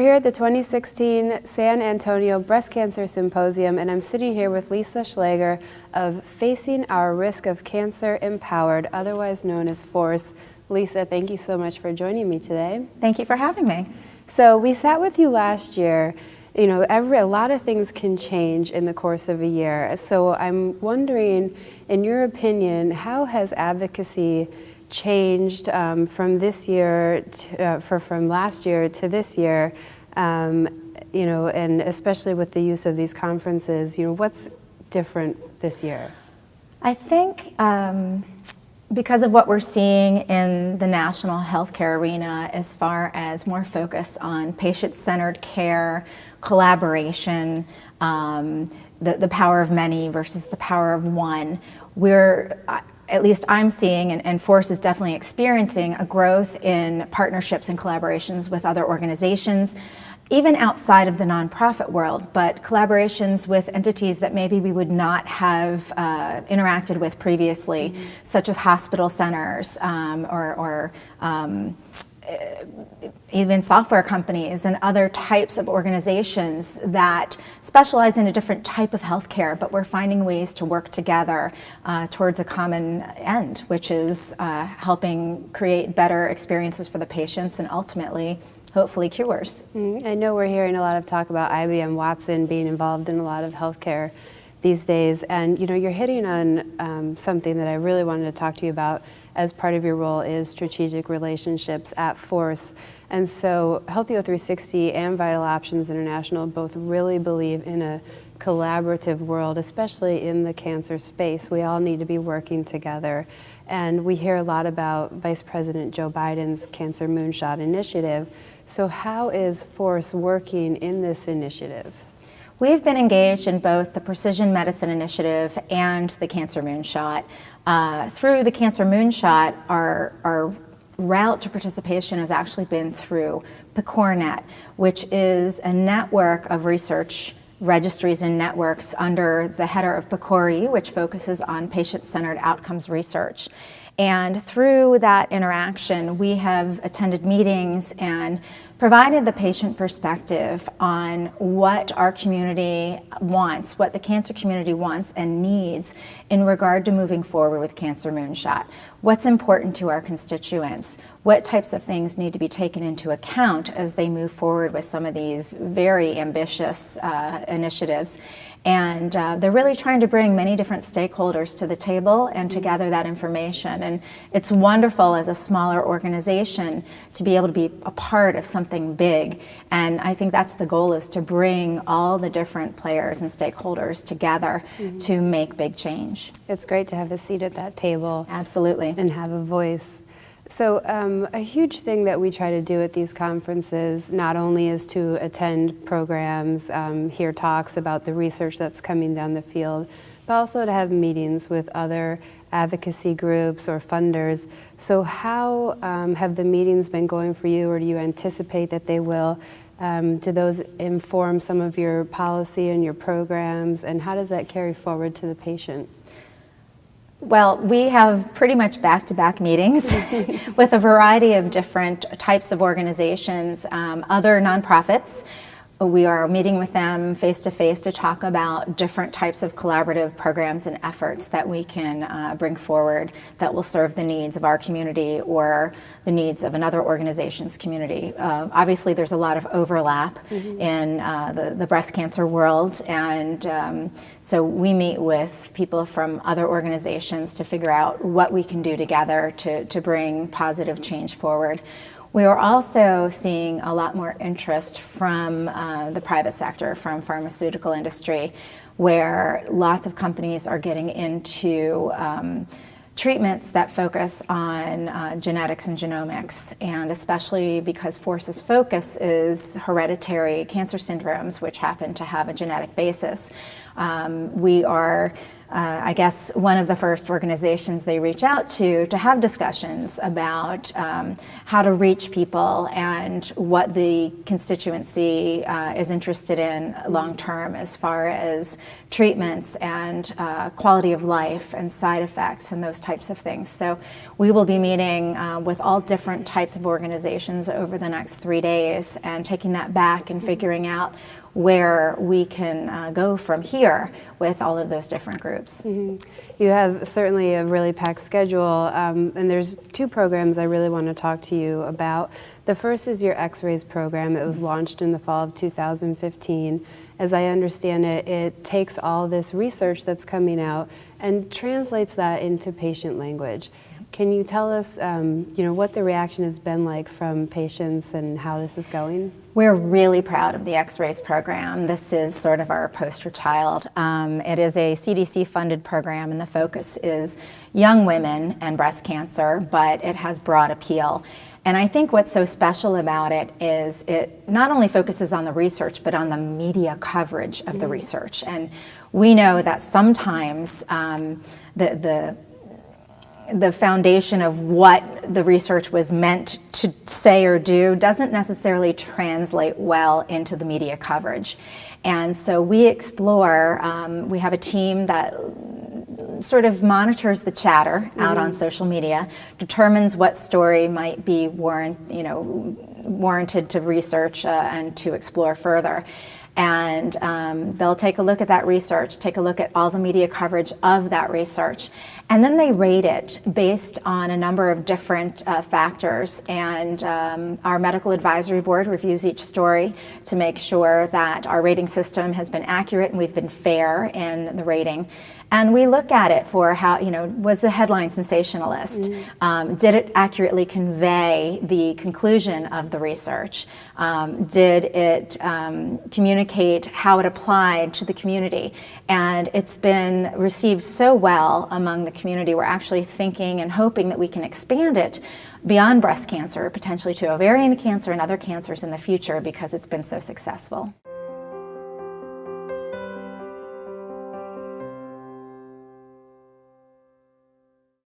here at the 2016 San Antonio Breast Cancer Symposium, and I'm sitting here with Lisa Schlager of Facing Our Risk of Cancer Empowered, otherwise known as FORCE. Lisa, thank you so much for joining me today. Thank you for having me. So we sat with you last year. You know, a lot of things can change in the course of a year. So I'm wondering, in your opinion, how has advocacy changed from this year from last year to this year, you know, and especially with the use of these conferences, you know, what's different this year? I think because of what we're seeing in the national healthcare arena as far as more focus on patient-centered care, collaboration, the power of many versus the power of one, at least I'm seeing, and FORCE is definitely experiencing, a growth in partnerships and collaborations with other organizations, even outside of the nonprofit world, but collaborations with entities that maybe we would not have interacted with previously, such as hospital centers or even software companies and other types of organizations that specialize in a different type of healthcare, but we're finding ways to work together towards a common end, which is helping create better experiences for the patients and ultimately, hopefully, cures. I know we're hearing a lot of talk about IBM Watson being involved in a lot of healthcare these days, and you know, you're hitting on something that I really wanted to talk to you about as part of your role is strategic relationships at FORCE. And so Healthy0360 and Vital Options International both really believe in a collaborative world, especially in the cancer space. We all need to be working together. And we hear a lot about Vice President Joe Biden's Cancer Moonshot initiative. So how is FORCE working in this initiative? We've been engaged in both the Precision Medicine Initiative and the Cancer Moonshot. Through the Cancer Moonshot, our route to participation has actually been through PCORnet, which is a network of research registries and networks under the header of PCORI, which focuses on patient-centered outcomes research. And through that interaction, we have attended meetings and provided the patient perspective on what our community wants, what the cancer community wants and needs in regard to moving forward with Cancer Moonshot. What's important to our constituents? What types of things need to be taken into account as they move forward with some of these very ambitious initiatives? And they're really trying to bring many different stakeholders to the table and to gather that information. And it's wonderful as a smaller organization to be able to be a part of something big. And I think that's the goal, is to bring all the different players and stakeholders together to make big change. It's great to have a seat at that table. Absolutely. And have a voice. So a huge thing that we try to do at these conferences not only is to attend programs, hear talks about the research that's coming down the field, but also to have meetings with other advocacy groups or funders. So how have the meetings been going for you, or do you anticipate that they will? Do those inform some of your policy and your programs, and how does that carry forward to the patient? Well, we have pretty much back-to-back meetings with a variety of different types of organizations, other nonprofits. We are meeting with them face-to-face to talk about different types of collaborative programs and efforts that we can bring forward that will serve the needs of our community or the needs of another organization's community. Obviously, there's a lot of overlap in the breast cancer world, and so we meet with people from other organizations to figure out what we can do together to bring positive change forward. We are also seeing a lot more interest from the private sector, from pharmaceutical industry, where lots of companies are getting into treatments that focus on genetics and genomics, and especially because FORCE's focus is hereditary cancer syndromes, which happen to have a genetic basis. We are I guess, one of the first organizations they reach out to have discussions about how to reach people and what the constituency is interested in long term as far as treatments and quality of life and side effects and those types of things. So we will be meeting with all different types of organizations over the next 3 days and taking that back and figuring out where we can go from here with all of those different groups. You have certainly a really packed schedule, and there's 2 programs I really want to talk to you about. The first is your X-rays program. It was launched in the fall of 2015. As I understand it, it takes all this research that's coming out and translates that into patient language. Can you tell us, what the reaction has been like from patients and how this is going? We're really proud of the X-rays program. This is sort of our poster child. It is a CDC-funded program, and the focus is young women and breast cancer, but it has broad appeal. And I think what's so special about it is it not only focuses on the research, but on the media coverage of the research. And we know that sometimes the foundation of what the research was meant to say or do doesn't necessarily translate well into the media coverage. And so we explore, we have a team that sort of monitors the chatter out on social media, determines what story might be warranted to research and to explore further. And they'll take a look at that research, take a look at all the media coverage of that research, and then they rate it based on a number of different factors. And our medical advisory board reviews each story to make sure that our rating system has been accurate and we've been fair in the rating. And we look at it for how, was the headline sensationalist? Did it accurately convey the conclusion of the research? Did it communicate how it applied to the community? And it's been received so well among the community, we're actually thinking and hoping that we can expand it beyond breast cancer, potentially to ovarian cancer and other cancers in the future because it's been so successful.